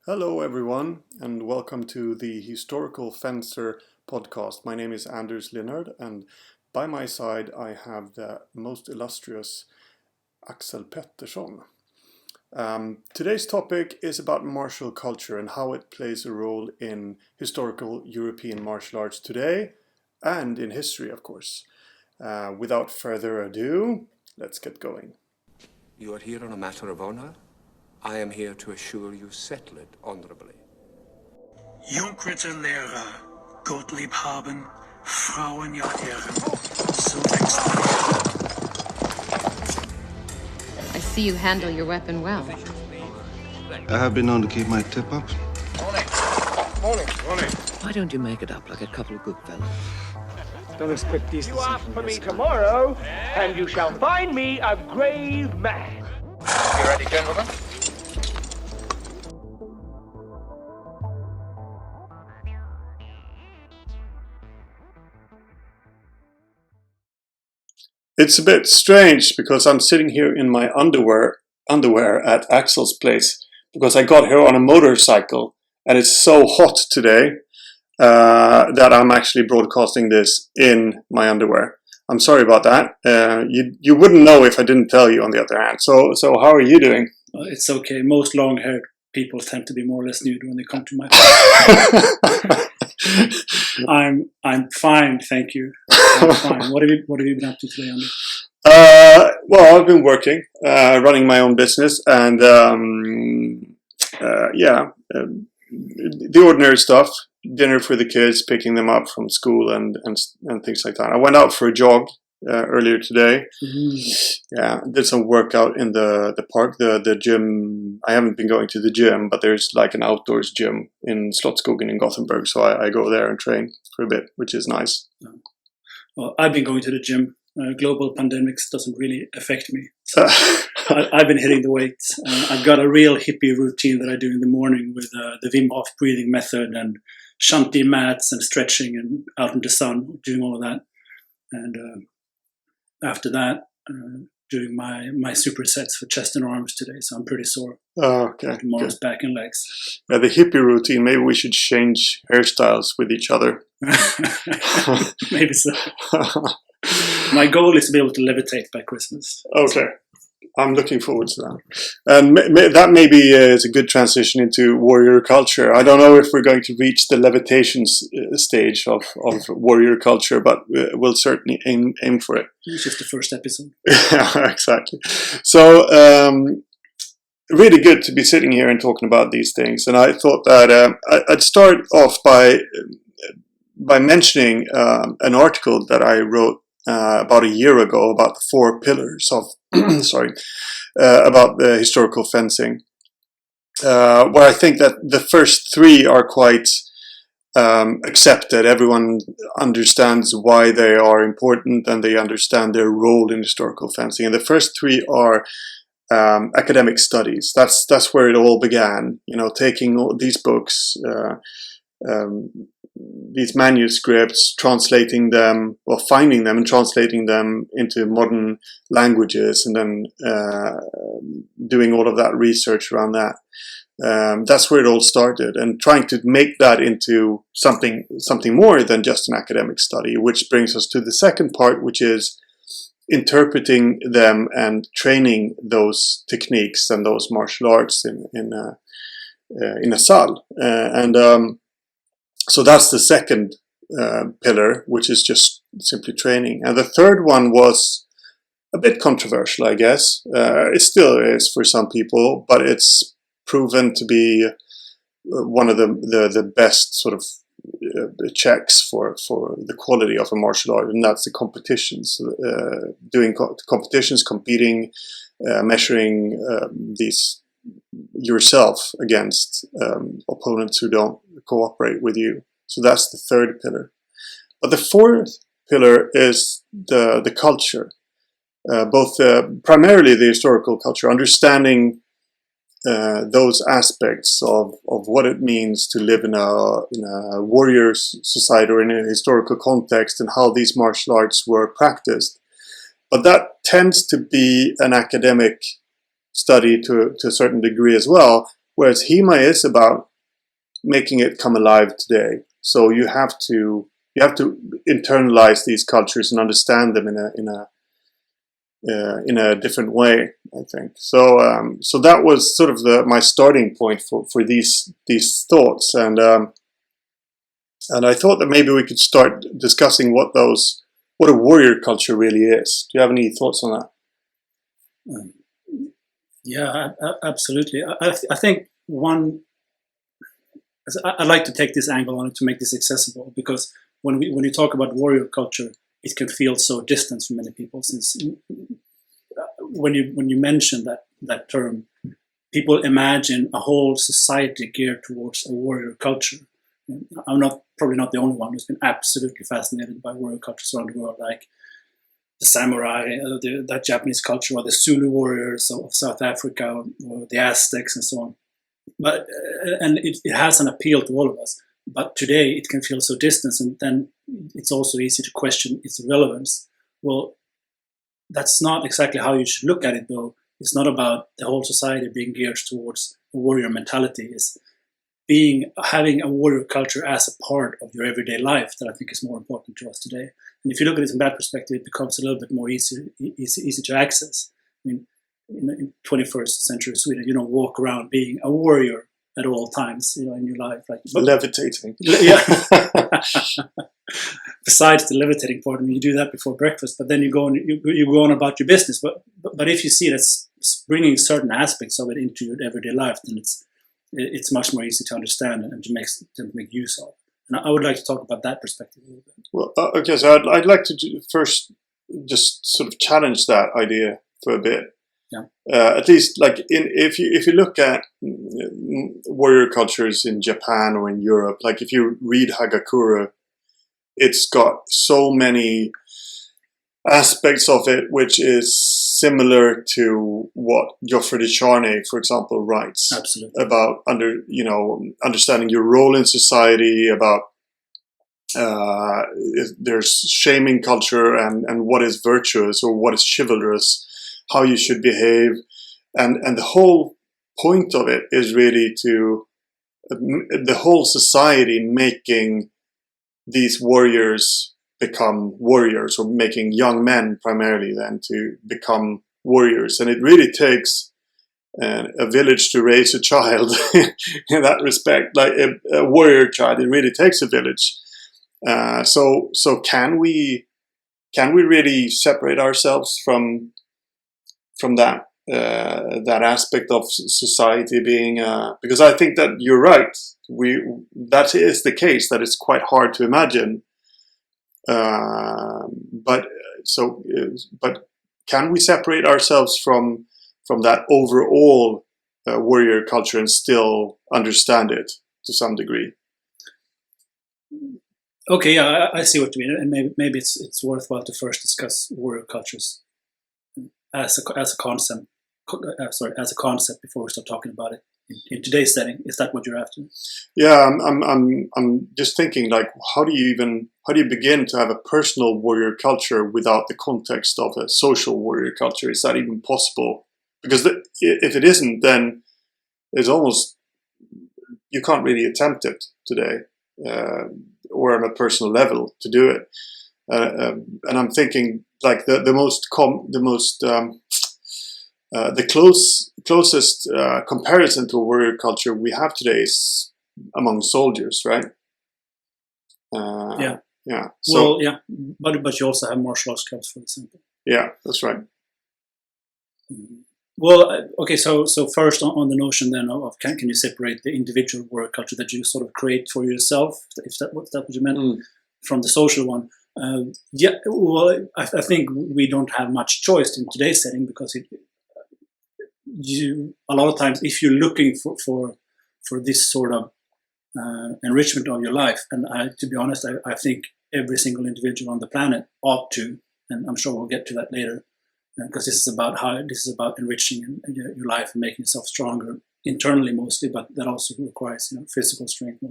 Hello everyone and welcome to the Historical Fencer podcast. My name is Anders Linnard and by my side I have the most illustrious Axel Pettersson. Today's topic is about martial culture and how it plays a role in historical European martial arts today and in history, of course. Without further ado, let's get going. You are here on a matter of honor. I am here to assure you settle it honorably. Junkerte Lehrer, Gottlieb haben, Frauen ja Herren, so wächst I see you handle your weapon well. I have been known to keep my tip up. Morning. Why don't you make it up like a couple of good fellows? Don't expect decency. You ask for me tomorrow, and you shall find me a grave man. You ready, gentlemen? It's a bit strange because I'm sitting here in my underwear at Axel's place because I got here on a motorcycle and it's so hot today that I'm actually broadcasting this in my underwear. I'm sorry about that. You wouldn't know if I didn't tell you on the other hand. So how are you doing? It's okay. Most long-haired people tend to be more or less nude when they come to my I'm fine, thank you. I'm fine. What have you been up to today, Andy? Well, I've been working, running my own business, and the ordinary stuff. Dinner for the kids, picking them up from school, and things like that. I went out for a jog earlier today. Yeah, did some workout in the park, the gym. I haven't been going to the gym, but there's like an outdoors gym in Slottsskogen in Gothenburg, so I go there and train for a bit, which is nice. Well, I've been going to the gym. Global pandemics doesn't really affect me. So I've been hitting the weights. I've got a real hippie routine that I do in the morning with the Wim Hof breathing method and shanti mats and stretching and out in the sun, doing all of that. And after that, doing my supersets for chest and arms today. So I'm pretty sore. Oh, okay. Tomorrow's back and legs. Yeah, the hippie routine. Maybe we should change hairstyles with each other. Maybe so. My goal is to be able to levitate by Christmas. Okay. I'm looking forward to that. And that maybe is a good transition into warrior culture. I don't know if we're going to reach the levitation stage of warrior culture, but we'll certainly aim for it. It's just the first episode. Yeah, exactly. So, really good to be sitting here and talking about these things. And I thought that I'd start off by mentioning an article that I wrote about a year ago about the 4 pillars of about the historical fencing, where I think that the first 3 are quite accepted. Everyone understands why they are important and they understand their role in historical fencing. And the first 3 are academic studies. That's where it all began. You know, taking all these books, these manuscripts, translating them, or finding them and translating them into modern languages, and then doing all of that research around that. That's where it all started, and trying to make that into something more than just an academic study, which brings us to the second part, which is interpreting them and training those techniques and those martial arts in a sal. So that's the second pillar, which is just simply training. And the third one was a bit controversial, I guess. It still is for some people, but it's proven to be one of the best sort of checks for the quality of a martial art, and that's the competitions. Doing competitions, competing, measuring these yourself against opponents who don't cooperate with you. So that's the third pillar. But the fourth pillar is the culture, both primarily the historical culture, understanding those aspects of what it means to live in a warrior society or in a historical context, and how these martial arts were practiced. But that tends to be an academic study to a certain degree as well, Whereas HEMA is about making it come alive today. So you have to internalize these cultures and understand them in a different way, I think. So that was sort of my starting point for these thoughts, and I thought that maybe we could start discussing what a warrior culture really is. Do you have any thoughts on that? Yeah, absolutely. I think I'd like to take this angle on it to make this accessible, because when you talk about warrior culture, it can feel so distant for many people, since when you mention that term, people imagine a whole society geared towards a warrior culture. I'm probably not the only one who's been absolutely fascinated by warrior cultures around the world, like the samurai, that Japanese culture, or the Zulu warriors of South Africa, or the Aztecs, and so on. But and it has an appeal to all of us. But today it can feel so distant, and then it's also easy to question its relevance. Well, that's not exactly how you should look at it, though. It's not about the whole society being geared towards a warrior mentality. It's having a warrior culture as a part of your everyday life that I think is more important to us today. And if you look at it from that perspective, it becomes a little bit more easy to access. I mean, in 21st century Sweden, you don't walk around being a warrior at all times, in your life. Levitating. Yeah. Besides the levitating part, you do that before breakfast, but then you go on about your business. But if you see that's bringing certain aspects of it into your everyday life, then it's much more easy to understand and to make use of. And I would like to talk about that perspective a little bit. Well, okay, so I'd like to first just sort of challenge that idea for a bit. Yeah. At least, if you look at warrior cultures in Japan or in Europe, like if you read Hagakure, it's got so many aspects of it which is similar to what Geoffrey de Charnay, for example, writes. Absolutely. About understanding your role in society, about there's shaming culture and what is virtuous or what is chivalrous, how you should behave, and the whole point of it is really to the whole society making these warriors become warriors, or making young men primarily then to become warriors. And it really takes a village to raise a child in that respect, like a warrior child. It really takes a village. So can we really separate ourselves from that aspect of society being because I think that you're right. That is the case, that it's quite hard to imagine. But can we separate ourselves from that overall warrior culture and still understand it to some degree? Okay, yeah, I see what you mean, and maybe it's worthwhile to first discuss warrior cultures as a concept. As a concept before we start talking about it in today's setting. Is that what you're after? Yeah, I'm just thinking, like, how do you begin to have a personal warrior culture without the context of a social warrior culture? Is that even possible? Because if it isn't, then it's almost, you can't really attempt it today, or on a personal level to do it. And I'm thinking, like, the closest comparison to a warrior culture we have today is among soldiers, right? Yeah. Yeah. So, well, yeah, but you also have martial arts clubs, for example. Yeah, that's right. Well, okay. So first on the notion then of can you separate the individual warrior culture that you sort of create for yourself, if that what you meant, from the social one? Yeah. Well, I think we don't have much choice in today's setting, because a lot of times, if you're looking for this sort of enrichment of your life, and to be honest, I think every single individual on the planet ought to, and I'm sure we'll get to that later, because this is about enriching your life and making yourself stronger internally mostly, but that also requires physical strength.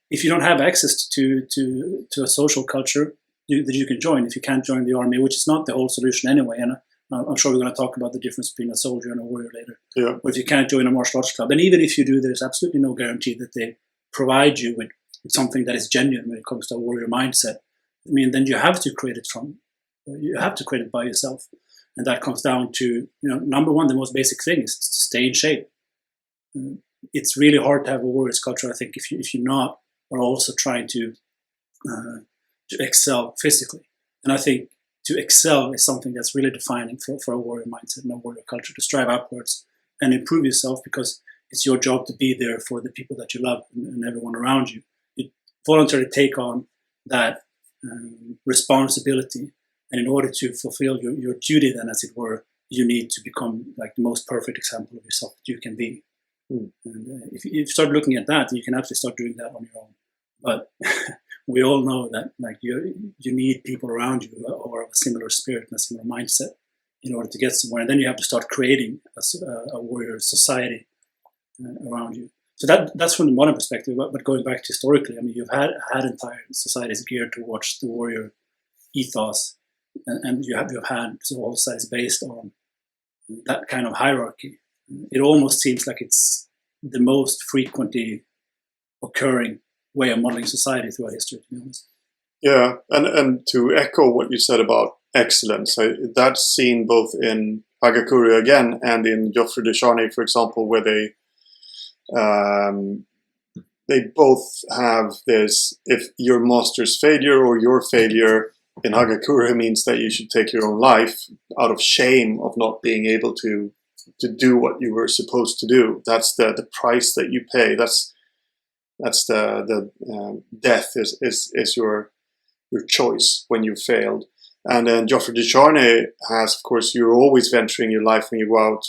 If you don't have access to a social culture that you can join, if you can't join the army, which is not the whole solution anyway, and I'm sure we're going to talk about the difference between a soldier and a warrior later. Yeah. But if you can't join a martial arts club, and even if you do, there's absolutely no guarantee that they provide you with something that is genuine when it comes to a warrior mindset. I mean, then you have to create it by yourself. And that comes down to, number one, the most basic thing is to stay in shape. It's really hard to have a warrior's culture, I think, if you're not, are also trying to excel physically. And I think to excel is something that's really defining for a warrior mindset and a warrior culture, to strive upwards and improve yourself, because it's your job to be there for the people that you love and everyone around you. You voluntarily take on that responsibility, and in order to fulfill your duty, then, as it were, you need to become like the most perfect example of yourself that you can be. And if you start looking at that, you can actually start doing that on your own. But we all know that like you need people around you who are of a similar spirit and a similar mindset in order to get somewhere. And then you have to start creating a warrior society around you. So that's from the modern perspective. But going back to historically, I mean, you've had entire societies geared towards the warrior ethos, and you have had all societies based on that kind of hierarchy. It almost seems like it's the most frequently occurring way of modeling society throughout history, to be honest. Yeah, and to echo what you said about excellence, that's seen both in Hagakure again and in Geoffrey de Charny, for example, where they both have this: if your master's failure or your failure in Hagakure means that you should take your own life out of shame of not being able to do what you were supposed to do. That's the price that you pay. That's the death is your choice when you failed. And then Geoffrey de Charny has, of course, you're always venturing your life when you go out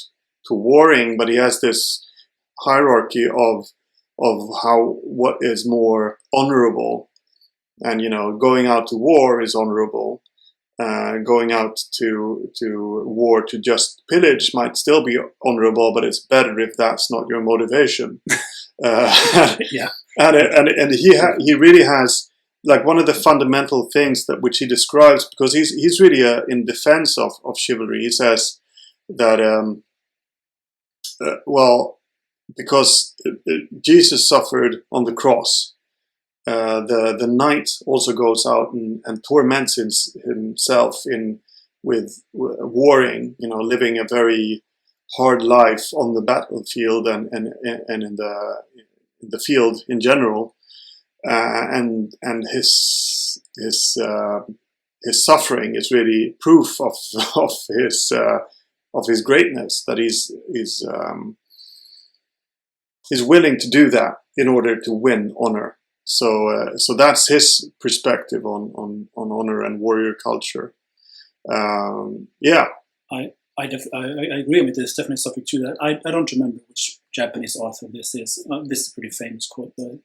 to warring, but he has this hierarchy of what is more honorable. And going out to war is honorable. Going out to war to just pillage might still be honorable, but it's better if that's not your motivation. Yeah. And he really has, like, one of the fundamental things which he describes, because he's really in defense of chivalry. He says that because Jesus suffered on the cross, the knight also goes out and torments himself with warring, living a very hard life on the battlefield and in the field in general, and his suffering is really proof of his greatness, that he's willing to do that in order to win honor. So that's his perspective on honor and warrior culture. Yeah. I agree with this. Definitely something to that. I don't remember which Japanese author this is. This is a pretty famous quote, though.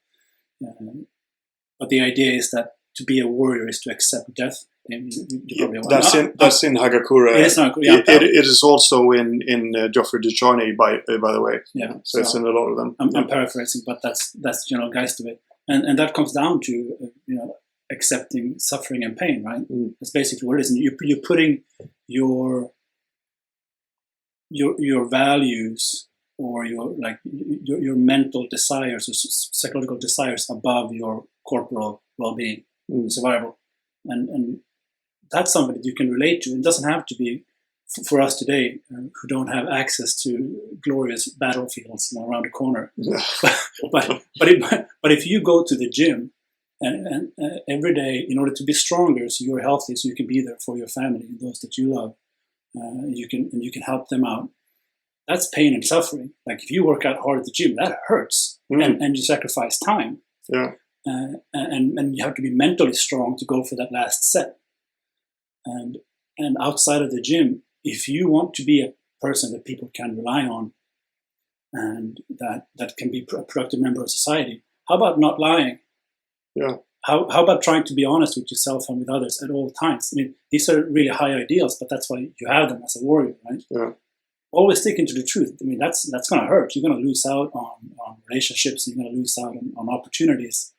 But the idea is that to be a warrior is to accept death. That's in Hagakure. It is Hagakure. Yeah, it is also in Geoffrey de Charny, by the way. Yeah. So it's in a lot of them. I'm paraphrasing, but that's general geist of it, and that comes down to accepting suffering and pain, right? That's basically what it is. And you're putting your values or your mental desires or psychological desires above your corporal well-being, survival, and that's something that you can relate to. It doesn't have to be for us today who don't have access to glorious battlefields around the corner. but if you go to the gym and every day, in order to be stronger, so you're healthy, so you can be there for your family and those that you love, you can help them out. That's pain and suffering. Like if you work out hard at the gym, that hurts, and you sacrifice time. Yeah. And you have to be mentally strong to go for that last set. And outside of the gym, if you want to be a person that people can rely on, and that can be a productive member of society, how about not lying? Yeah. How about trying to be honest with yourself and with others at all times? I mean, these are really high ideals, but that's why you have them as a warrior, right? Yeah. Always sticking to the truth. I mean, that's going to hurt. You're going to lose out on relationships. You're going to lose out on opportunities,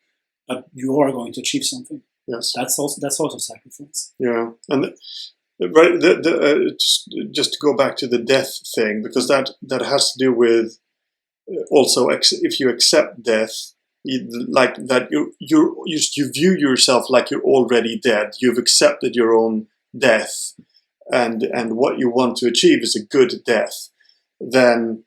but you are going to achieve something. Yes. That's also sacrifice. Yeah, and Right. Just to go back to the death thing, because that has to do with also if you accept death, like that you view yourself like you're already dead. You've accepted your own death, and what you want to achieve is a good death. Then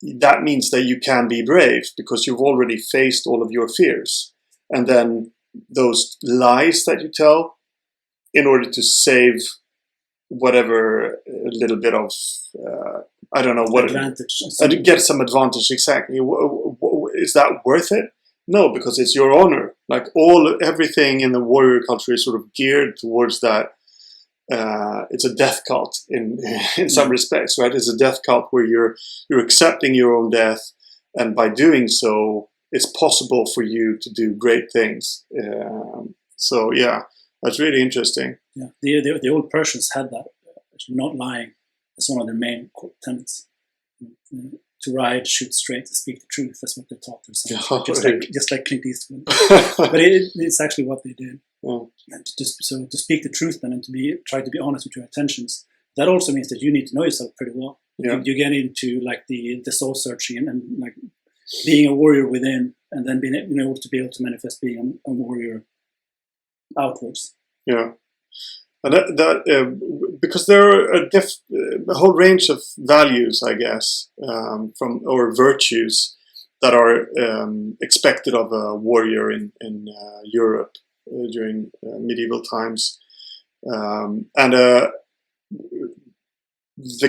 that means that you can be brave because you've already faced all of your fears, and then those lies that you tell in order to save whatever little bit of I don't know what advantage, get some advantage. Exactly. Is that worth it? No, because it's your honor. Like everything in the warrior culture is sort of geared towards that. It's a death cult in some respects, right? It's a death cult where you're accepting your own death, and by doing so, it's possible for you to do great things. So yeah, that's really interesting. Yeah, the old Persians had that, not lying as one of their main tenets. To ride, shoot straight, to speak the truth. That's what they taught their sons. Just like Clint Eastwood. But it's actually what they did. Yeah. And to speak the truth then, and try to be honest with your intentions. That also means that you need to know yourself pretty well. Yeah. You get into like the soul searching and like being a warrior within, and then being able to manifest being a warrior outwards. Yeah. And because there are a whole range of values, I guess, or virtues that are expected of a warrior in Europe during medieval times, and the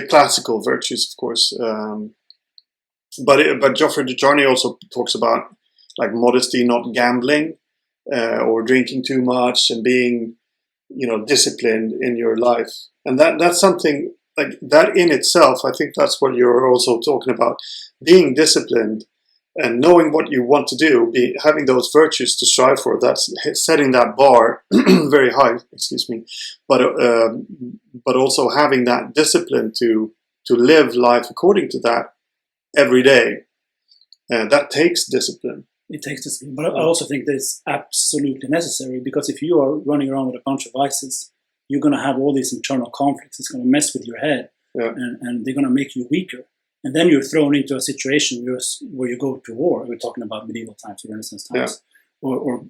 classical virtues, of course. But Geoffrey de Charny also talks about like modesty, not gambling, or drinking too much, and being disciplined in your life. And that's something like that in itself. I think that's what you're also talking about, being disciplined and knowing what you want to do, having those virtues to strive for. That's setting that bar very high, but also having that discipline to live life according to that every day. And that takes discipline. It takes discipline, but I also think that it's absolutely necessary, because if you are running around with a bunch of vices, you're going to have all these internal conflicts. It's going to mess with your head, and they're going to make you weaker. And then you're thrown into a situation where you go to war. We're talking about medieval times or Renaissance times, or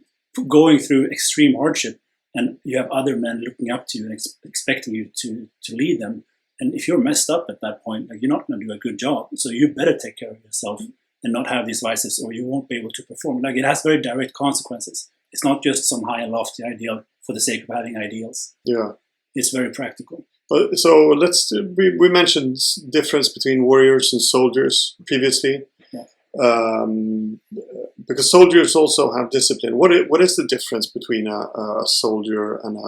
going through extreme hardship, and you have other men looking up to you and expecting you to lead them. And if you're messed up at that point, like, you're not going to do a good job. So you better take care of yourself and not have these vices, or you won't be able to perform. Like, it has very direct consequences. It's not just some high and lofty ideal for the sake of having ideals. Yeah, it's very practical. So we mentioned difference between warriors and soldiers previously. Yeah. Because soldiers also have discipline. What is the difference between a soldier and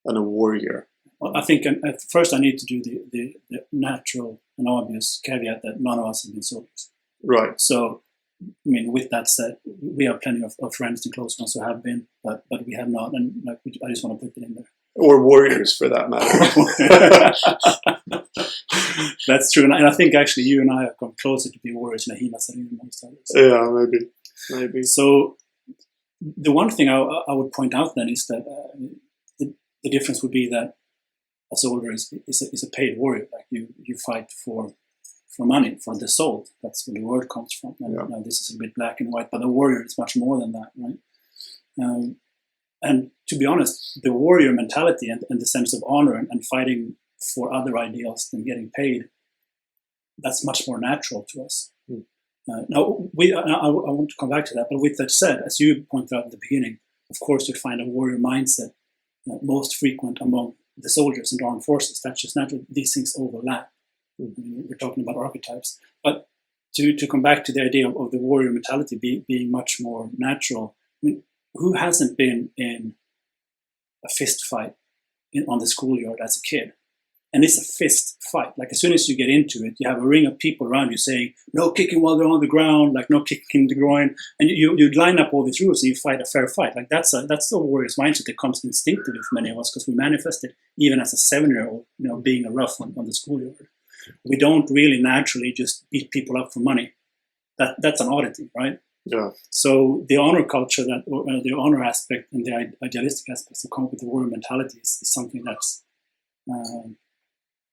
a warrior? Well, I think at first I need to do the natural and obvious caveat that none of us have been soldiers. Right. So, I mean, with that said, we have plenty of friends and close ones who have been, but we have not, and like, I just want to put it in there. Or warriors, for that matter. That's true, and I think actually you and I have come closer to being warriors in a HEMA setting than most others. Yeah, maybe. So, the one thing I would point out then is that the difference would be that a soldier is a paid warrior. Like, you fight for money, for the soul. That's where the word comes from. And this is a bit black and white, but a warrior is much more than that, right? And to be honest, the warrior mentality and the sense of honor and fighting for other ideals than getting paid, that's much more natural to us. Now, I want to come back to that, but with that said, as you pointed out at the beginning, of course, you'd find a warrior mindset most frequent among the soldiers and armed forces. That's just natural. These things overlap. We're talking about archetypes. But to come back to the idea of the warrior mentality being much more natural, I mean, who hasn't been in a fist fight on the schoolyard as a kid? And it's a fist fight. Like, as soon as you get into it, you have a ring of people around you saying, no kicking while they're on the ground, like no kicking in the groin. And you line up all these rules and you fight a fair fight. Like, that's the warrior's mindset that comes instinctively for many of us, because we manifest it even as a 7-year-old, being a rough on the schoolyard. We don't really naturally just beat people up for money. That's an oddity, right? Yeah. So the honor culture, the honor aspect and the idealistic aspects that come with the warrior mentality is something that's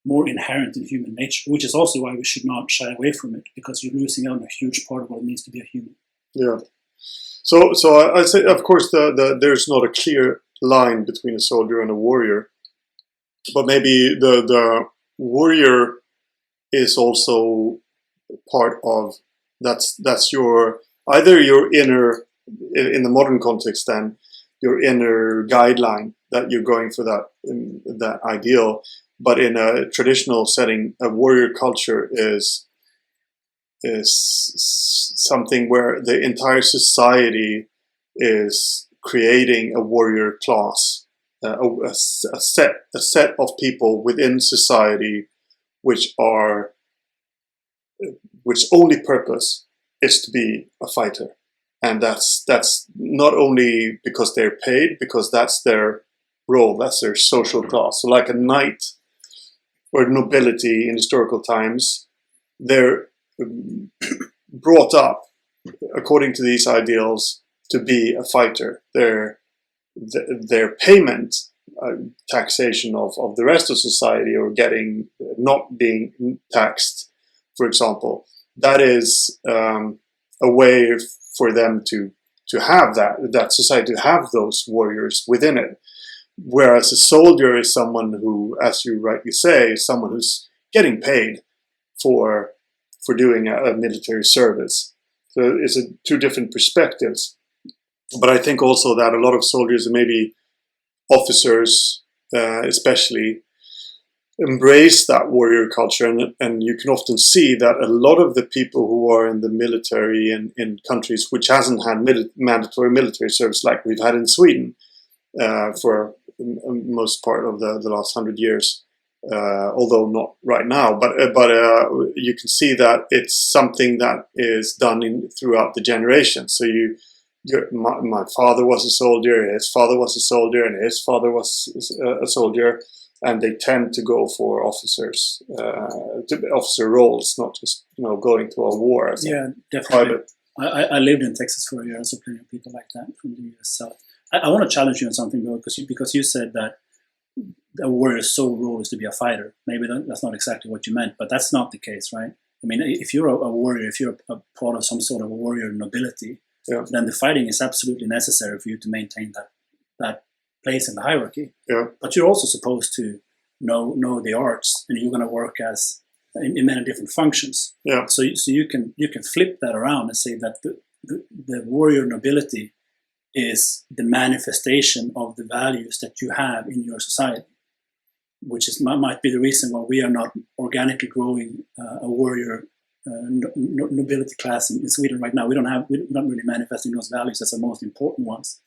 more inherent in human nature, which is also why we should not shy away from it, because you're losing out on a huge part of what it means to be a human. Yeah. So I say, of course, there's not a clear line between a soldier and a warrior, but maybe the warrior is also part of that's your either your inner, in the modern context, then your inner guideline that you're going for that ideal. But in a traditional setting, a warrior culture is something where the entire society is creating a warrior class, a set of people within society which only purpose is to be a fighter, and that's not only because they're paid, because that's their role, that's their social class. So like a knight or nobility in historical times, they're brought up according to these ideals to be a fighter. Their payment, taxation of the rest of society, or not being taxed, for example, that is a way for them to have that society, to have those warriors within it. Whereas a soldier is someone who, as you rightly say, is someone who's getting paid for doing a military service. So it's two different perspectives. But I think also that a lot of soldiers, and maybe officers especially, embrace that warrior culture, and you can often see that a lot of the people who are in the military in countries which hasn't had mandatory military service like we've had in Sweden for most part of the last 100 years, although not right now, but you can see that it's something that is done throughout the generations. So my father was a soldier, his father was a soldier, and his father was a soldier, and they tend to go for officers, officer roles, not just going to a war as definitely. Private. I lived in Texas for a year, so plenty of people like that from the US South. I want to challenge you on something though, because you said that a warrior's sole role is to be a fighter. Maybe that's not exactly what you meant, but that's not the case, right? I mean, if you're a warrior, if you're a part of some sort of a warrior nobility, then the fighting is absolutely necessary for you to maintain that place in the hierarchy. Yeah. But you're also supposed to know the arts, and you're going to work in many different functions. Yeah. So you can flip that around and say that the warrior nobility is the manifestation of the values that you have in your society, which might be the reason why we are not organically growing a warrior nobility class in Sweden right now. We're not really manifesting those values as the most important ones.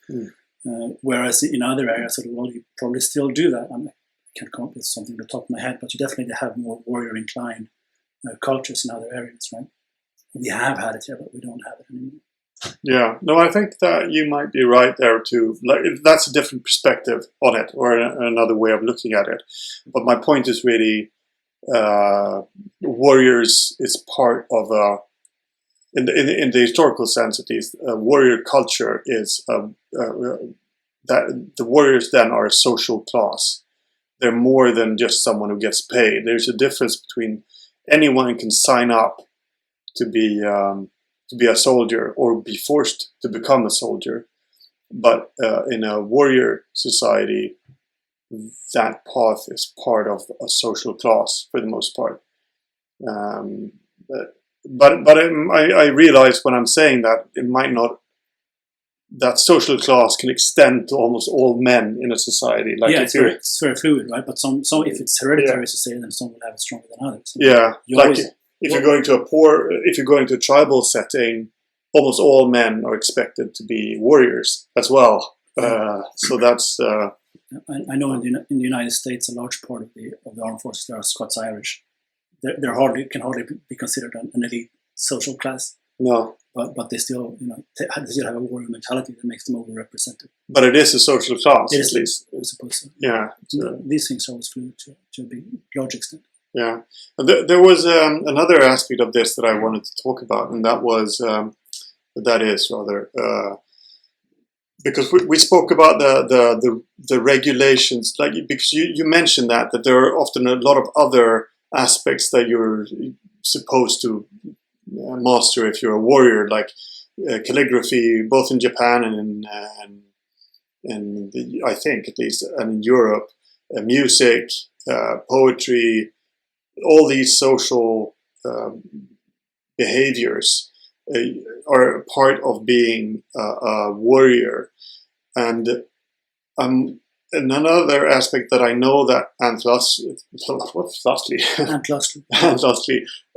Whereas in other areas of the world, you probably still do that. I can't come up with something on the top of my head, but you definitely have more warrior inclined cultures in other areas, right? We have had it here, but we don't have it anymore. Yeah, no, I think that you might be right there too. Like, that's a different perspective on it, or another way of looking at it. But my point is really, warriors is part of in the historical sense at least, warrior culture is that the warriors then are a social class. They're more than just someone who gets paid. There's a difference between anyone can sign up to be a soldier or be forced to become a soldier. But in a warrior society, that path is part of a social class for the most part. But I realize when I'm saying that it might not. That social class can extend to almost all men in a society. Like it's very fluid, right? But some if it's hereditary, as you say, then some will have it stronger than others. If you're going to a tribal setting, almost all men are expected to be warriors as well. So that's. I know in the United States, a large part of the armed forces are Scots-Irish. They're can hardly be considered an elite social class. No. But they still, they still have a warrior mentality that makes them overrepresented. But it is a social class, at least. I suppose so. Yeah. These things are always fluid to a large extent. Yeah. There was another aspect of this that I wanted to talk about, and that was that is rather. Because we spoke about the regulations, like because you mentioned that there are often a lot of other aspects that you're supposed to master if you're a warrior, like calligraphy, both in Japan and I think at least, and in Europe, music, poetry, all these social behaviors are part of being a warrior. And another aspect that I know that Antlosly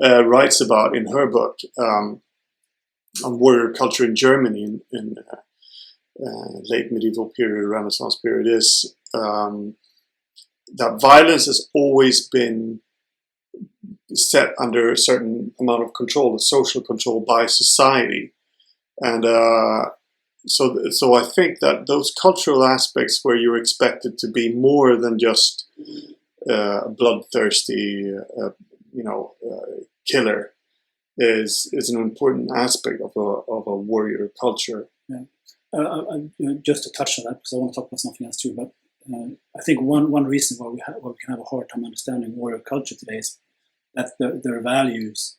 writes about in her book on warrior culture in Germany in late medieval period, Renaissance period, is that violence has always been set under a certain amount of control, the social control by society. And so I think that those cultural aspects where you're expected to be more than just a bloodthirsty, killer is an important aspect of a warrior culture. Yeah. Just to touch on that, because I want to talk about something else too, but I think one reason why we can have a hard time understanding warrior culture today is that their values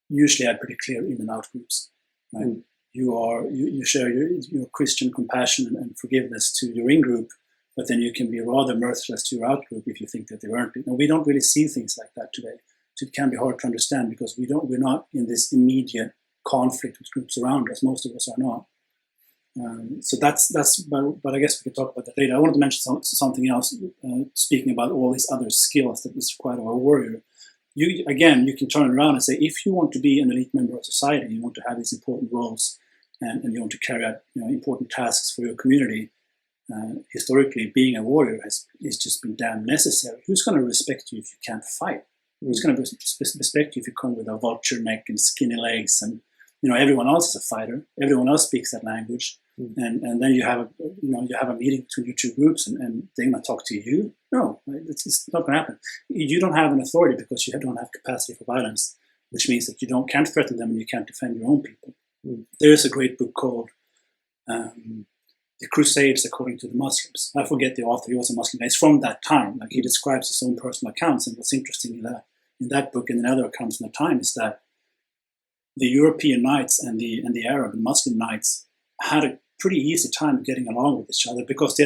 usually are pretty clear in and out groups. Right? Mm. You share your Christian compassion and forgiveness to your in group, but then you can be rather merciless to your out group if you think that they weren't. And we don't really see things like that today, so it can be hard to understand because we're not in this immediate conflict with groups around us. Most of us are not. So that's. But I guess we could talk about that later. I wanted to mention something else. Speaking about all these other skills that is required of a warrior, you can turn around and say, if you want to be an elite member of society, you want to have these important roles, and you want to carry out important tasks for your community. Historically, being a warrior has just been damn necessary. Who's going to respect you if you can't fight? Who's going to respect you if you come with a vulture neck and skinny legs and everyone else is a fighter. Everyone else speaks that language. And then you have a meeting between your two groups and they're going to talk to you. No, it's not going to happen. You don't have an authority because you don't have capacity for violence, which means that you can't threaten them and you can't defend your own people. There is a great book called The Crusades According to the Muslims. I forget the author. He was a Muslim. It's from that time. Like, he describes his own personal accounts. And what's interesting in that book and in other accounts in the time is that the European knights and the Arab and Muslim knights had a pretty easy time getting along with each other because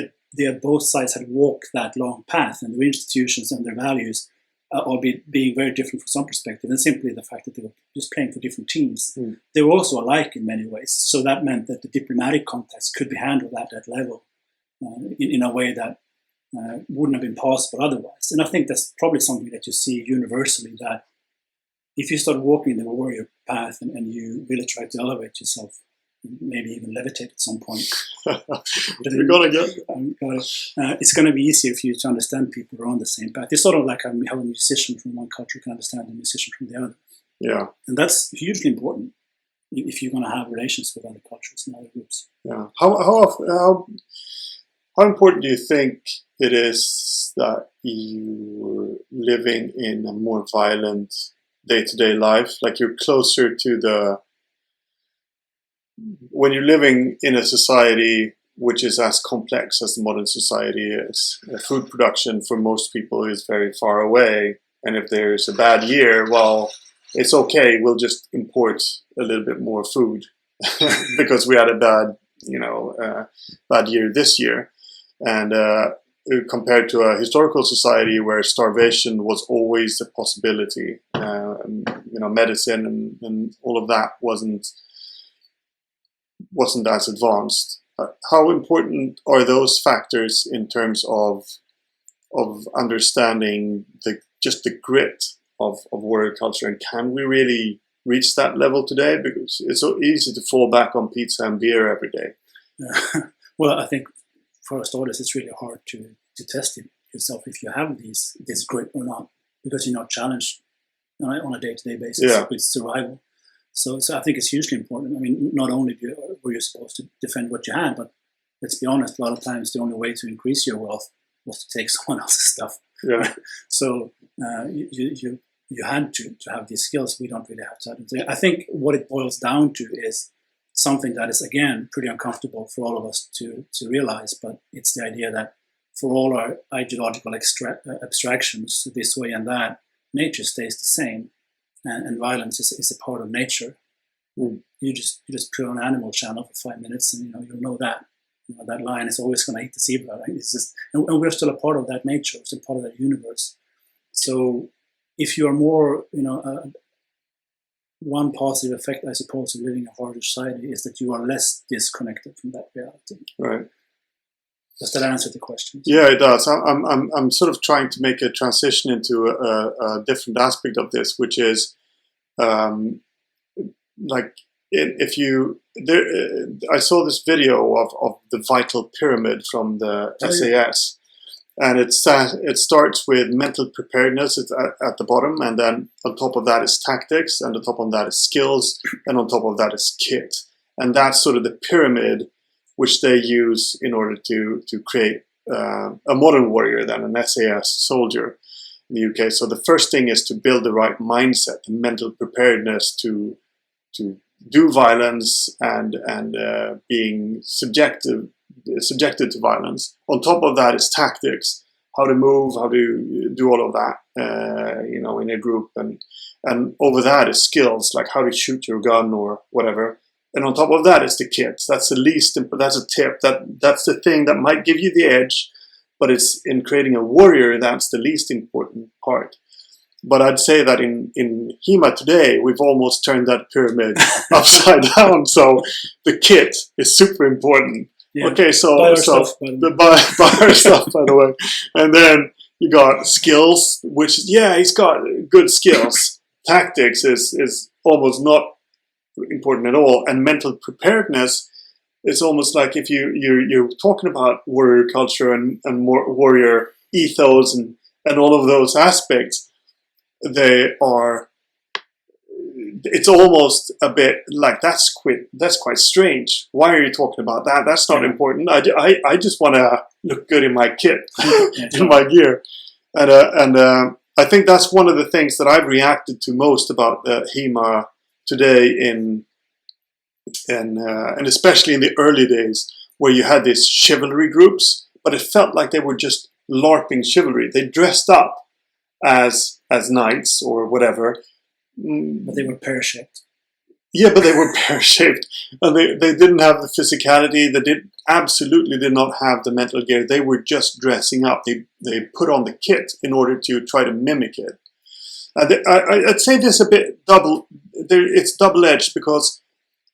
both sides had walked that long path, and their institutions and their values, albeit being very different from some perspective, and simply the fact that they were just playing for different teams. They were also alike in many ways. So that meant that the diplomatic context could be handled at that level in a way that wouldn't have been possible otherwise. And I think that's probably something that you see universally, that if you start walking the warrior path and you really try to elevate yourself, maybe even levitate at some point. You're gonna get it's going to be easier for you to understand people who are on the same path. It's sort of like how a musician from one culture can understand a musician from the other. Yeah, and that's hugely important if you're going to have relations with other cultures and other groups. Yeah. How important do you think it is that you're living in a more violent day-to-day life? Like, you're closer to when you're living in a society which is as complex as the modern society is. Food production for most people is very far away, and if there's a bad year, well, it's okay, we'll just import a little bit more food because we had a bad year this year. And compared to a historical society where starvation was always a possibility, medicine and all of that wasn't as advanced. How important are those factors in terms of understanding the grit of warrior culture, and can we really reach that level today? Because it's so easy to fall back on pizza and beer every day. Well, I think for starters, it's really hard to test yourself if you have this grit or not, because you're not challenged on a day-to-day basis with survival. So I think it's hugely important. I mean, not only were you supposed to defend what you had, but let's be honest, a lot of times the only way to increase your wealth was to take someone else's stuff. Yeah. So you you had to have these skills. We don't really have to have them. So I think what it boils down to is something that is, again, pretty uncomfortable for all of us to realize, but it's the idea that for all our ideological abstractions this way and that, nature stays the same, and violence is a part of nature. You just put on Animal Channel for 5 minutes, and you'll know that that lion is always going to eat the zebra. Right? It's just, and we're still a part of that nature, still part of that universe. So if you are more, one positive effect, I suppose, of living in a harder society is that you are less disconnected from that reality. Right. Does that answer the question? Yeah, it does. I'm sort of trying to make a transition into a different aspect of this, which is like I saw this video of the vital pyramid from the SAS, and it starts with mental preparedness at the bottom, and then on top of that is tactics, and on top of that is skills, and on top of that is kit, and that's sort of the pyramid which they use in order to create a modern warrior than an SAS soldier in the UK. So the first thing is to build the right mindset, the mental preparedness to do violence and being subjected to violence. On top of that is tactics, how to move, how to do all of that, in a group, and over that is skills, like how to shoot your gun or whatever. And on top of that is the kit. That's the least. That's a tip. That's the thing that might give you the edge, but it's in creating a warrior that's the least important part. But I'd say that in HEMA today, we've almost turned that pyramid upside down. So the kit is super important. Yeah. Okay, so buy our stuff, by the way. And then you got skills, which, he's got good skills. Tactics is almost not important at all. And mental preparedness, it's almost like if you're talking about warrior culture and warrior ethos and all of those aspects, it's almost a bit like that's quite strange. Why are you talking about that? That's not important. I just want to look good in my kit, in my gear, and I think that's one of the things that I've reacted to most about the HEMA today, and especially in the early days where you had these chivalry groups, but it felt like they were just LARPing chivalry. They dressed up as knights or whatever. But they were pear-shaped. Yeah, but they were pear-shaped. And they didn't have the physicality. They absolutely did not have the mental gear. They were just dressing up. They put on the kit in order to try to mimic it. I'd say this a bit it's double-edged, because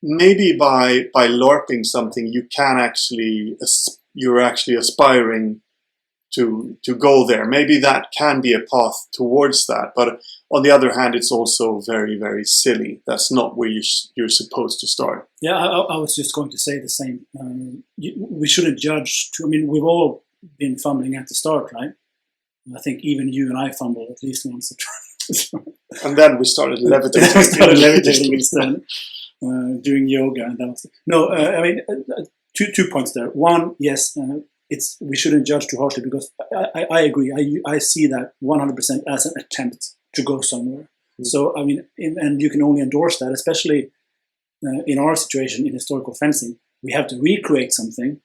maybe by LARPing something, you're actually aspiring to go there. Maybe that can be a path towards that, but on the other hand, it's also very, very silly. That's not where you're supposed to start. Yeah, I was just going to say the same. We shouldn't judge. We've all been fumbling at the start, right? I think even you and I fumbled at least once or twice. And then we started levitating. Instead, doing yoga, and that was two points there. One, yes. We shouldn't judge too harshly, because I agree. I see that 100% as an attempt to go somewhere. So and you can only endorse that, especially in our situation in historical fencing. We have to recreate something,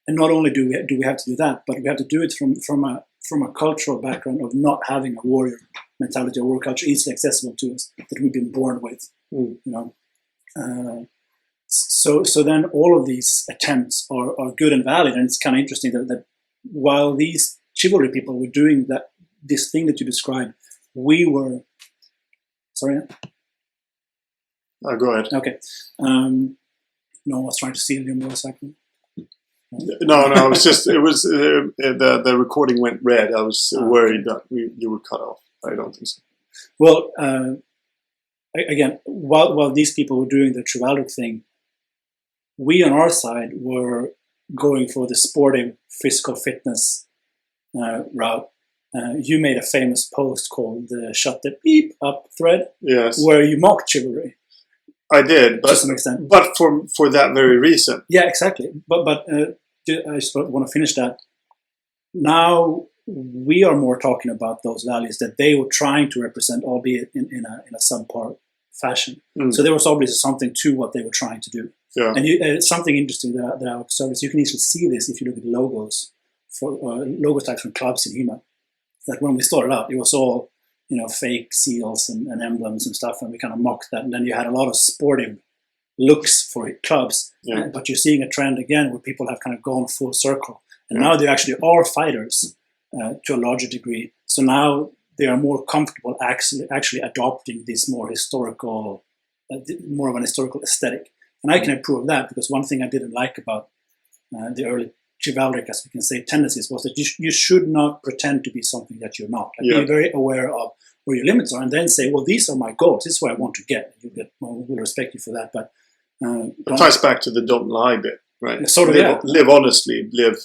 and not only do we have to do that, but we have to do it from a cultural background of not having a warrior mentality, a warrior culture easily accessible to us that we've been born with. So then all of these attempts are good and valid, and it's kind of interesting that while these chivalry people were doing this thing that you described, we were... Sorry? Go ahead. Okay. No one was trying to steal your motorcycle? No, it was just, the recording went red. I was worried that you were cut off. I don't think so. Well, again, while these people were doing the chivalric thing, we on our side were going for the sporting physical fitness route. You made a famous post called the "Shut the Beep Up" thread, yes, where you mocked chivalry. I did, but to some extent, but for that very reason. Yeah, exactly. But I just want to finish that. Now we are more talking about those values that they were trying to represent, albeit in a subpar fashion. So there was obviously something to what they were trying to do. Yeah. And something interesting that I observed is you can easily see this if you look at logos for logo types from clubs in HEMA. That when we started out, it was all fake seals and emblems and stuff, and we kind of mocked that. And then you had a lot of sportive looks for clubs, but you're seeing a trend again where people have kind of gone full circle, and now they actually are fighters to a larger degree. So now they are more comfortable actually adopting this more historical, more of an historical aesthetic. And I can approve of that, because one thing I didn't like about the early chivalric, as we can say, tendencies was that you should not pretend to be something that you're not. Be very aware of where your limits are, and then say, well, these are my goals. This is what I want to get. We'll respect you for that. But it ties back to the don't lie bit, right? Sort of, live honestly, live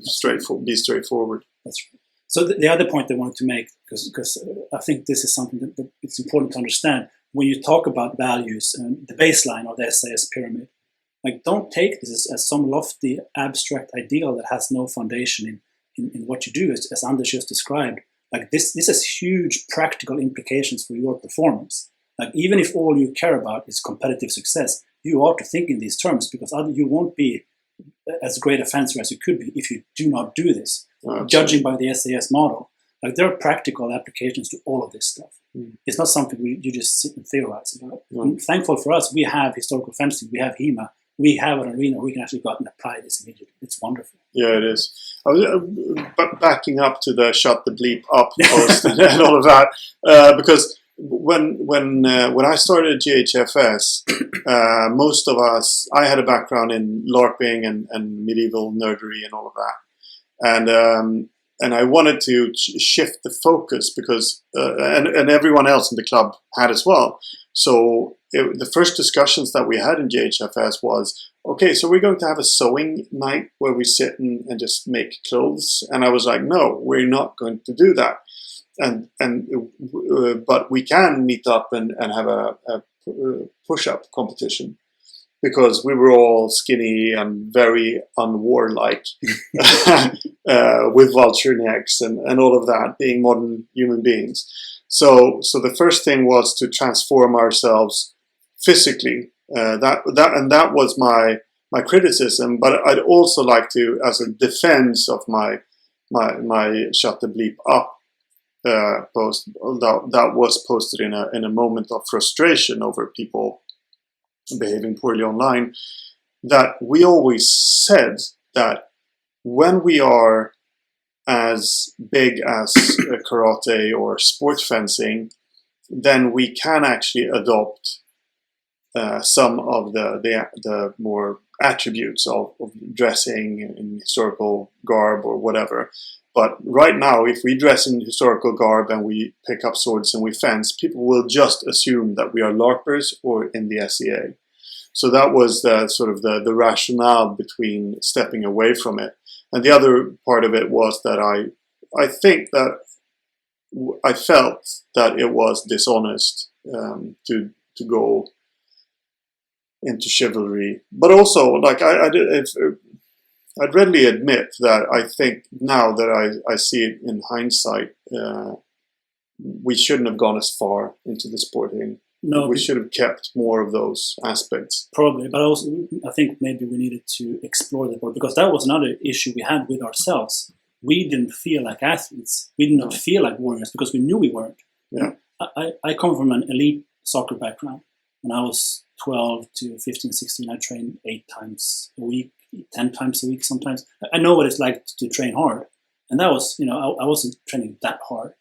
straightforward, be straightforward. That's right. So the other point I wanted to make, because I think this is something that it's important to understand, when you talk about values and the baseline of the SAS pyramid, don't take this as some lofty abstract ideal that has no foundation in what you do, as Anders just described. This has huge practical implications for your performance. Even if all you care about is competitive success, you ought to think in these terms, because you won't be as great a fencer as you could be if you do not do this. Judging by the SAS model, there are practical applications to all of this stuff. It's not something you just sit and theorize about. And thankful for us, we have historical fencing, we have HEMA, we have an arena where we can actually go out and apply this immediately. It's wonderful. Yeah, it is. I was backing up to the shut the bleep up post and all of that, because when I started GHFS, most of us, I had a background in LARPing and medieval nerdery and all of that, and I wanted to shift the focus because and everyone else in the club had as well. So the first discussions that we had in GHFS was, okay, so we're going to have a sewing night where we sit and just make clothes. And I was like, no, we're not going to do that. But we can meet up and have a push-up competition, because we were all skinny and very unwarlike with vulture necks and all of that, being modern human beings. So the first thing was to transform ourselves physically. That was my criticism. But I'd also like to, as a defense of my shut the bleep up post that was posted in a moment of frustration over people behaving poorly online, that we always said that when we are as big as karate or sport fencing, then we can actually adopt some of the more attributes of dressing in historical garb or whatever. But right now, if we dress in historical garb and we pick up swords and we fence, people will just assume that we are LARPers or in the SEA. So that was the rationale between stepping away from it. And the other part of it was that I think that I felt that it was dishonest to go into chivalry. But also, I'd readily admit that I think now that I see it in hindsight, we shouldn't have gone as far into the sporting. No, we should have kept more of those aspects. Probably, but also I think maybe we needed to explore that more, because that was another issue we had with ourselves. We didn't feel like athletes. We did not feel like warriors because we knew we weren't. Yeah. I come from an elite soccer background. When I was 12 to 15, 16, I trained 8 times a week, 10 times a week sometimes. I know what it's like to train hard. And that was, I wasn't training that hard.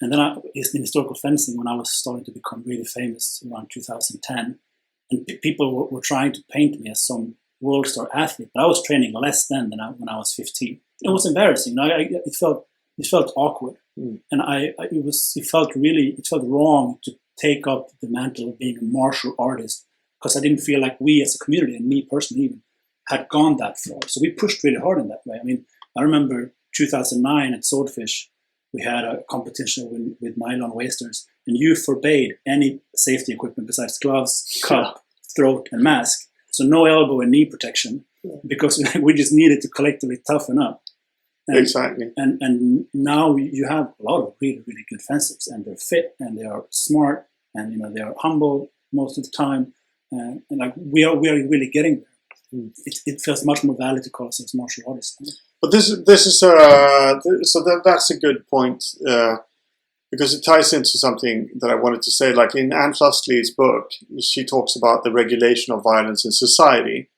And then in historical fencing, when I was starting to become really famous around 2010, and people were trying to paint me as some world star athlete, but I was training less than when I was 15. It was embarrassing. It felt awkward, and it felt wrong to take up the mantle of being a martial artist, because I didn't feel like we as a community, and me personally even, had gone that far. So we pushed really hard in that way. I mean, I remember 2009 at Swordfish, we had a competition with nylon wasters, and you forbade any safety equipment besides gloves, cup, throat, and mask. So no elbow and knee protection, because we just needed to collectively toughen up. Exactly. And now you have a lot of really, really good fencers, and they're fit, and they are smart, and they are humble most of the time, and like we are really getting there. It feels much more valid to call ourselves martial artists. But this is so that's a good point, because it ties into something that I wanted to say. Like in Anne Flustley's book, she talks about the regulation of violence in society.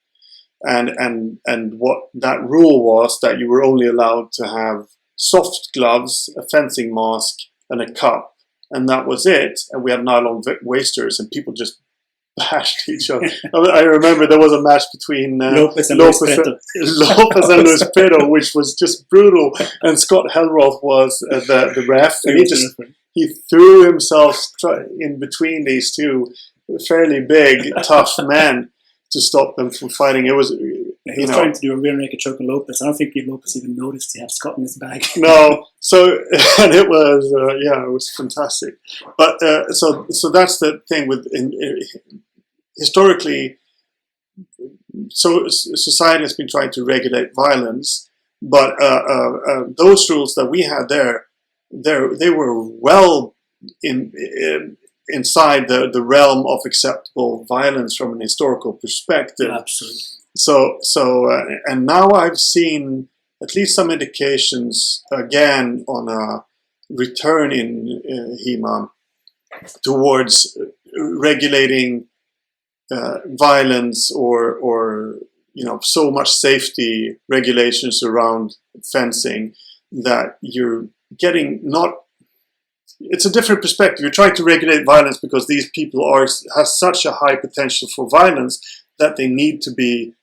And what that rule was, that you were only allowed to have soft gloves, a fencing mask, and a cup, and that was it. And we had nylon wasters, and people just bashed each other. I remember there was a match between Lopez and Luis Pitto, which was just brutal. And Scott Hellroth was the ref, and he threw himself in between these two fairly big, tough men to stop them from fighting. He was trying to do a rear naked choke on Lopez. I don't think Lopez even noticed he had Scott in his bag. No, so and it was fantastic. But so that's the thing with historically. So society has been trying to regulate violence, but those rules that we had they were well inside the realm of acceptable violence from an historical perspective. Absolutely. So and now I've seen at least some indications again on a return in HEMA towards regulating violence or so much safety regulations around fencing that you're getting not. It's a different perspective. You're trying to regulate violence because these people have such a high potential for violence that they need to be,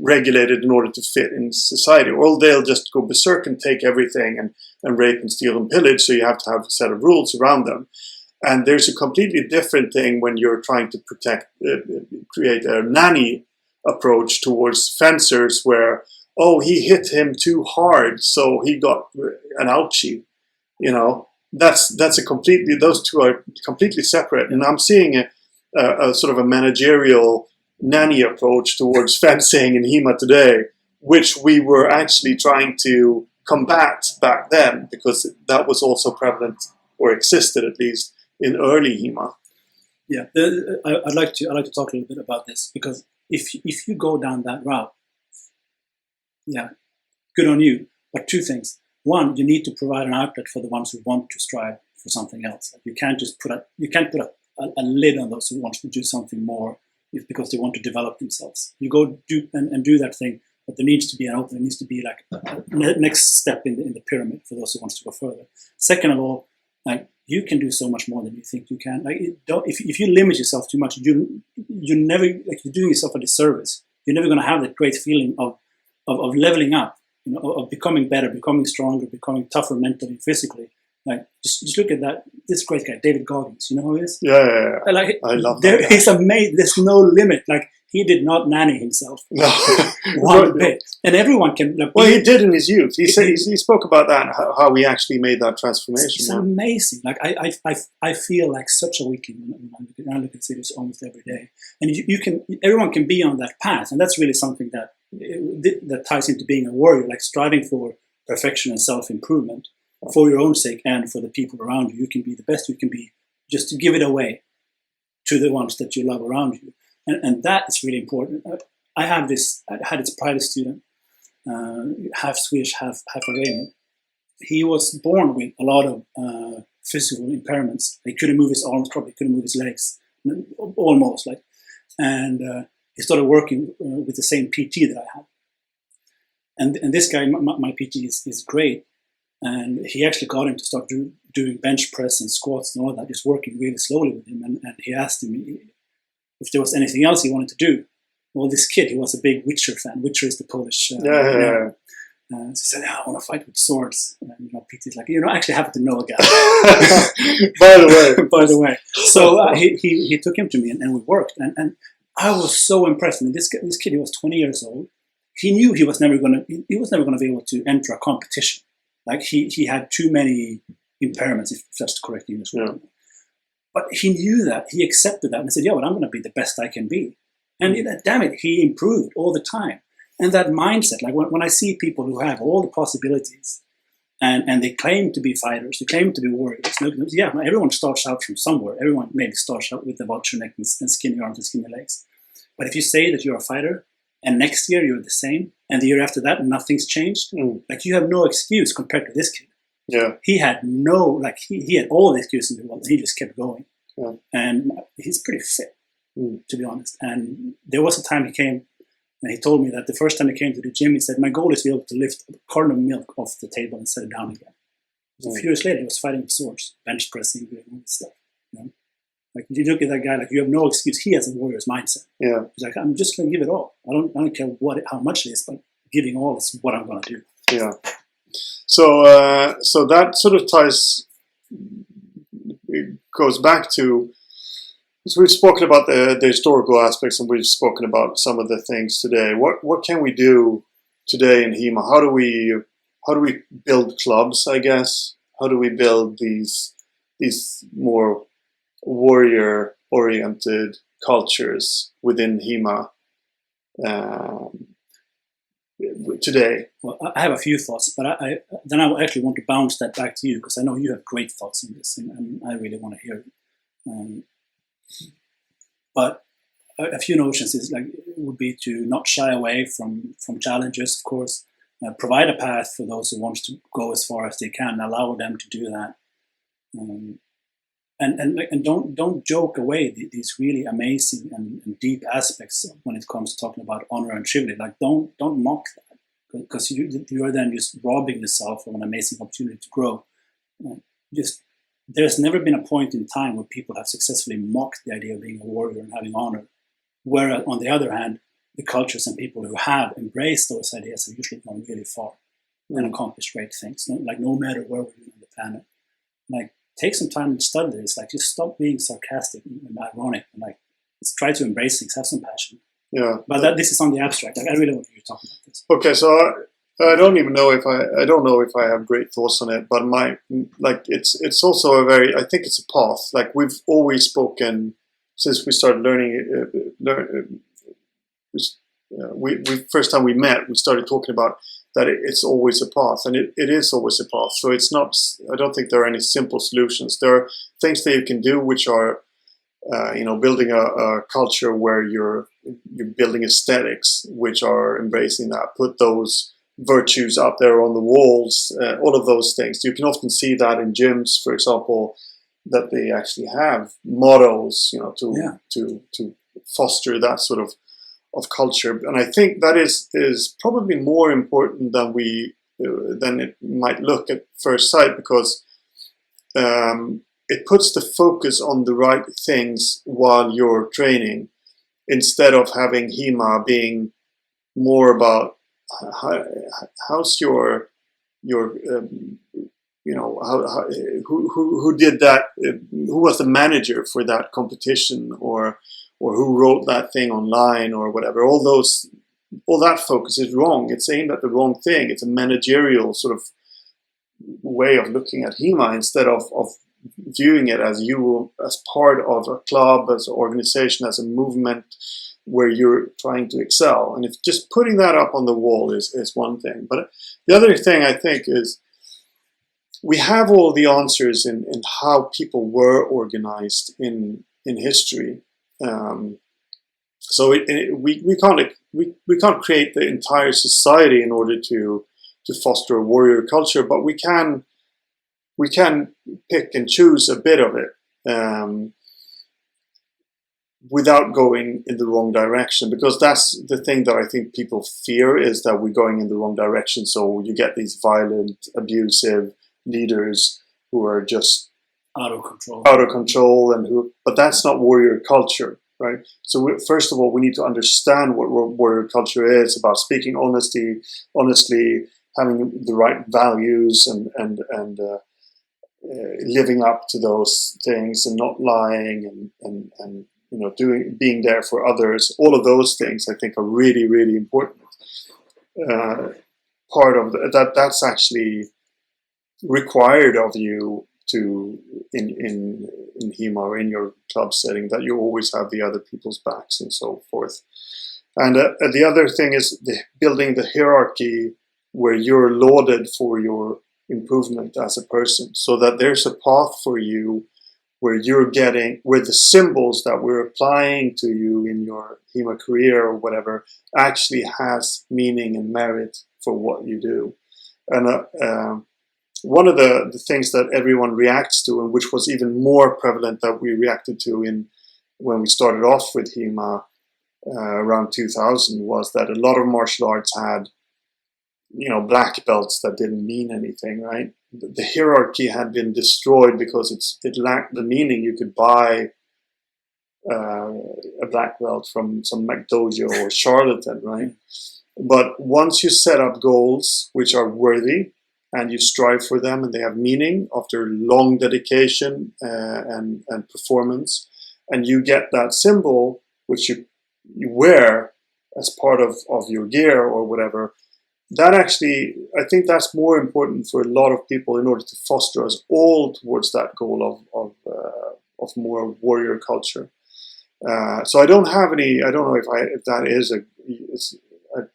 regulated in order to fit in society. Or they'll just go berserk and take everything and rape and steal and pillage. So you have to have a set of rules around them. And there's a completely different thing when you're trying to create a nanny approach towards fencers where, he hit him too hard, so he got an ouchie. That's those two are completely separate. And I'm seeing a sort of a managerial nanny approach towards fencing in HEMA today, which we were actually trying to combat back then, because that was also prevalent, or existed at least, in early HEMA. Yeah, I'd like to talk a little bit about this, because if you go down that route, yeah, good on you. But two things. One, you need to provide an outlet for the ones who want to strive for something else. You can't just put a lid on those who want to do something more because they want to develop themselves. You go do that thing, but there needs to be an opening. There needs to be like a next step in the pyramid for those who want to go further. Second of all, like, you can do so much more than you think you can. Like, if you limit yourself too much, you're doing yourself a disservice. You're never going to have that great feeling of leveling up. Of becoming better, becoming stronger, becoming tougher mentally and physically. Like, just look at that. This great guy, David Goggins. You know who he is? Yeah. Like, I love that. He's amazing. There's no limit. Like, he did not nanny himself. No. One bit. And everyone can. Like, he did in his youth. He spoke about that, how he actually made that transformation. It's amazing. Like, I feel like such a weakling when I look at cities almost every day. And everyone can be on that path, and that's really something that ties into being a warrior, like striving for perfection and self-improvement for your own sake and for the people around you. You can be the best you can be, just to give it away to the ones that you love around you. And that is really important. I had this private student, half Swedish, half Iranian. He was born with a lot of physical impairments. He couldn't move his arms properly, couldn't move his legs, almost like. And he started working with the same PT that I had. And this guy, my PT, is great. And he actually got him to start doing bench press and squats and all that, just working really slowly with him. And he asked him if there was anything else he wanted to do. Well, this kid, he was a big Witcher fan. Witcher is the Polish. So he said, I want to fight with swords. And PT's like, I actually happen to know a guy. By the way. So he took him to me and we worked. And I was so impressed. I mean, this kid, he was 20 years old. He knew he was never going to be able to enter a competition. Like, he had too many impairments, if that's the correct English word. Yeah. But he knew that. He accepted that and said, but I'm going to be the best I can be. And damn it, he improved all the time. And that mindset, like when I see people who have all the possibilities and they claim to be fighters, they claim to be warriors. Yeah, everyone starts out from somewhere. Everyone maybe starts out with a vulture neck and skinny arms and skinny legs. But if you say that you're a fighter and next year you're the same and the year after that nothing's changed, like you have no excuse compared to this kid. Yeah. He had no, like he had all the excuses in the world. He just kept going. Yeah. And he's pretty fit, to be honest. And there was a time he came and he told me that the first time he came to the gym, he said, my goal is to be able to lift a carton of milk off the table and set it down again. So a few years later, he was fighting with swords, bench pressing, doing all this stuff. You know? Like, you look at that guy, like, you have no excuse. He has a warrior's mindset. Yeah. He's like, I'm just going to give it all. I don't care how much it is, but giving all is what I'm going to do. Yeah. So that sort of ties, it goes back to, so we've spoken about the historical aspects and we've spoken about some of the things today. What can we do today in HEMA? How do we build clubs, I guess? How do we build these more warrior-oriented cultures within HEMA today? Well, I have a few thoughts, but I actually want to bounce that back to you because I know you have great thoughts on this, and I really want to hear it. But a few notions is like would be to not shy away from challenges, of course. Provide a path for those who want to go as far as they can. Allow them to do that, and don't joke away these really amazing and deep aspects when it comes to talking about honor and chivalry. Like don't mock that, because you are then just robbing yourself of an amazing opportunity to grow. There's never been a point in time where people have successfully mocked the idea of being a warrior and having honor. Whereas, on the other hand, the cultures and people who have embraced those ideas have usually gone really far and accomplished great things. Like no matter where we're on the planet, like take some time and study this. Like just stop being sarcastic and ironic, and like let's try to embrace things. Have some passion. Yeah. But this is on the abstract. Like I really want you to talk about this. Okay, so I don't know if I have great thoughts on it, but it's also a very, I think it's a path. Like we've always spoken since we started learning. We first time we met, we started talking about that it's always a path, and it is always a path. So it's not. I don't think there are any simple solutions. There are things that you can do, which are, building a culture where you're building aesthetics, which are embracing that. Put those virtues up there on the walls, all of those things. You can often see that in gyms, for example, that they actually have mottos, to foster that sort of culture. And I think that is probably more important than it might look at first sight, because it puts the focus on the right things while you're training, instead of having HEMA being more about how's your who did that, who was the manager for that competition, or who wrote that thing online, or whatever. All that focus is wrong. It's aimed at the wrong thing. It's a managerial sort of way of looking at HEMA, instead of viewing it as part of a club, as an organization, as a movement where you're trying to excel. And if just putting that up on the wall is one thing. But the other thing I think is we have all the answers in how people were organized in history. So we can't create the entire society in order to foster a warrior culture, but we can pick and choose a bit of it. Without going in the wrong direction, because that's the thing that I think people fear, is that we're going in the wrong direction. So you get these violent, abusive leaders who are just out of control, but that's not warrior culture, right? So first of all, we need to understand what warrior culture is about: speaking honestly, having the right values, and living up to those things, and not lying, and being there for others. All of those things I think are really, really important. Part of that's actually required of you to in HEMA or in your club setting, that you always have the other people's backs and so forth. And the other thing is building the hierarchy where you're lauded for your improvement as a person, so that there's a path for you where the symbols that we're applying to you in your HEMA career or whatever actually has meaning and merit for what you do. And one of the things that everyone reacts to, and which was even more prevalent that we reacted to when we started off with HEMA around 2000, was that a lot of martial arts had, black belts that didn't mean anything, right? The hierarchy had been destroyed because it lacked the meaning. You could buy a black belt from some McDojo or charlatan, right? But once you set up goals which are worthy and you strive for them and they have meaning after long dedication and performance, and you get that symbol which you wear as part of your gear or whatever, that actually, I think that's more important for a lot of people in order to foster us all towards that goal of more warrior culture. So I don't know if that is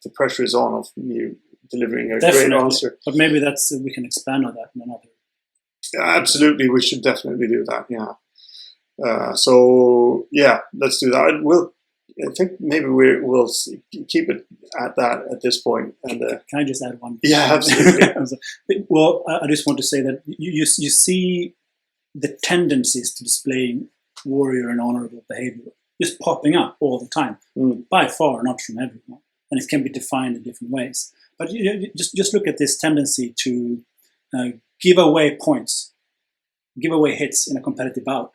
the pressure is on of me delivering a Definitely. great answer. But maybe we can expand on that in another. Absolutely, we should definitely do that. Yeah. So yeah, let's do that. I think maybe we'll keep it at that at this point. And can I just add one? Yeah, absolutely. Well, I just want to say that you see the tendencies to displaying warrior and honorable behavior just popping up all the time, by far not from everyone, and it can be defined in different ways. But you just look at this tendency to give away points, give away hits in a competitive bout.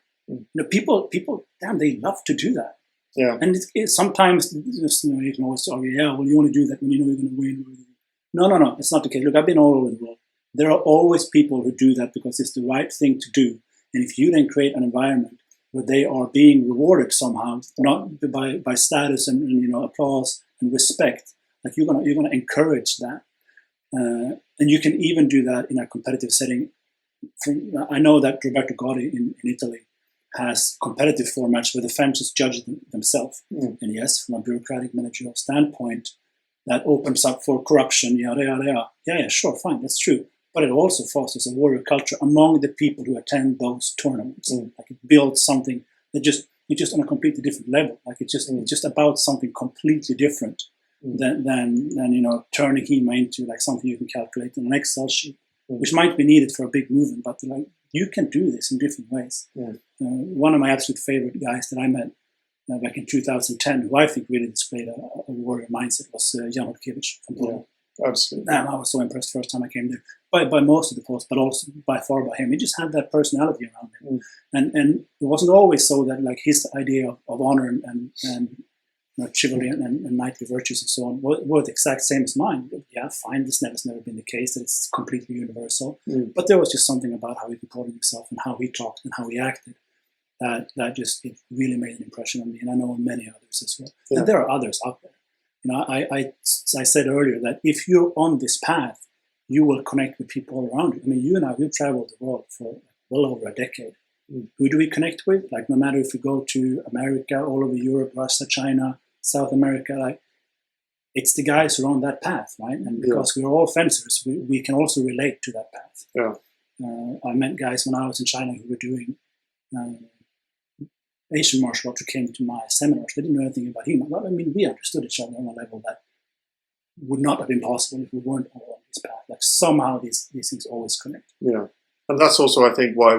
People, damn, they love to do that. Yeah. And sometimes you can always argue, well, you want to do that when you know you're going to win. No, it's not the case. Look, I've been all over the world. There are always people who do that because it's the right thing to do. And if you then create an environment where they are being rewarded somehow, not by status and applause and respect, like you're gonna encourage that, and you can even do that in a competitive setting. I know that Roberto Gotti in Italy has competitive formats where the fences judge themselves. And yes, from a bureaucratic managerial standpoint, that opens up for corruption, yada, yada, yada. Yeah, sure, fine, that's true. But it also fosters a warrior culture among the people who attend those tournaments. Like it builds something that it's just on a completely different level. Like it's just about something completely different than turning HEMA into like something you can calculate in an Excel sheet, which might be needed for a big movement, but like you can do this in different ways. One of my absolute favorite guys that I met back in 2010, who I think really displayed a warrior mindset, was Jan Hodkiewicz from Poland. Absolutely. I was so impressed first time I came there by most of the posts, but also by far by him. He just had that personality around him, and it wasn't always so that like his idea of honor and chivalry and knightly virtues and so on were the exact same as mine. Yeah, fine. This has never been the case that it's completely universal, but there was just something about how he controlled himself and how he talked and how he acted that just it really made an impression on me, and I know on many others as well. Yeah. And there are others out there. I said earlier that if you're on this path, you will connect with people all around you. I mean, you and I, we've traveled the world for well over a decade. Who do we connect with? Like, no matter if we go to America, all over Europe, Russia, China, South America, like, it's the guys who are on that path, right? And because we're all fencers, we can also relate to that path. Yeah. I met guys when I was in China who were doing Asian martial arts who came to my seminars. They didn't know anything about HEMA. Well, I mean, we understood each other on a level that would not have been possible if we weren't all on this path. Like somehow these things always connect. Yeah, and that's also, I think, why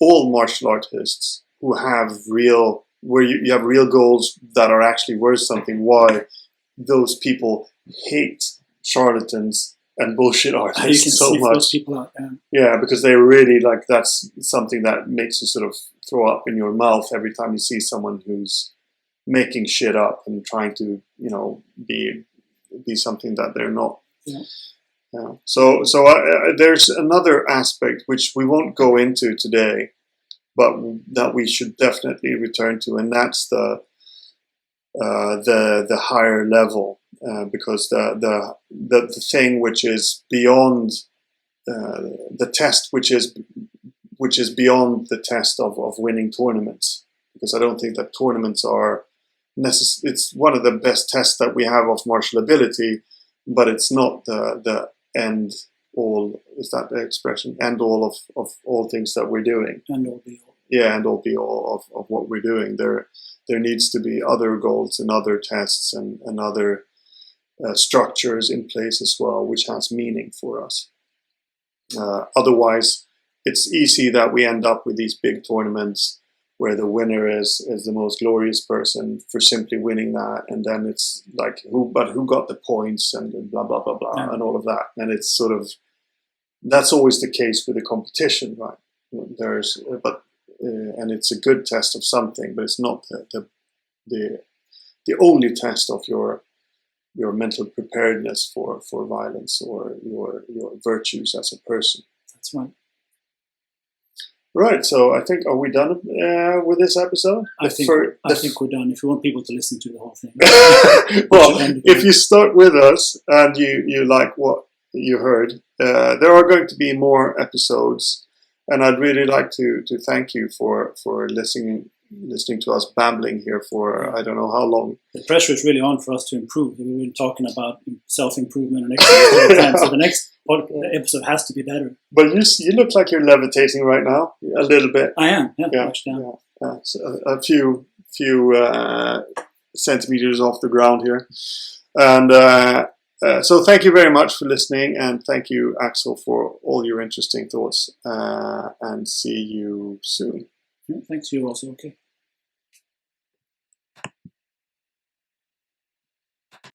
all martial artists who have you have real goals that are actually worth something, why those people hate charlatans and bullshit artists so much. Those people out, yeah, because they really that's something that makes you sort of throw up in your mouth every time you see someone who's making shit up and trying to be something that they're not. Yeah. Yeah. So there's another aspect which we won't go into today, but that we should definitely return to, and that's the higher level, because the thing which is beyond the test, which is beyond the test of winning tournaments, because I don't think that tournaments are it's one of the best tests that we have of martial ability, but it's not the end all. Is that the expression? End all of all things that we're doing. And all be all. Yeah, end all be all of what we're doing. There needs to be other goals and other tests and other structures in place as well, which has meaning for us. Otherwise, it's easy that we end up with these big tournaments where the winner is the most glorious person for simply winning that, and then it's like who got the points and blah blah blah blah and all of that, and it's sort of that's always the case with the competition, right? And it's a good test of something, but it's not the only test of your mental preparedness for violence or your virtues as a person. That's right. Right, so I think, are we done with this episode? I think we're done. If you want people to listen to the whole thing. Well, if you start with us and you like what you heard, there are going to be more episodes, and I'd really like to thank you for listening to us babbling here for I don't know how long. The pressure is really on for us to improve. We've been talking about self-improvement and exercise all the time, so the next episode has to be better. But you look like you're levitating right now, a little bit. I am, Yeah. So a few centimeters off the ground here. And so thank you very much for listening, and thank you, Axel, for all your interesting thoughts, and see you soon. Yeah, thanks, you also. Okay.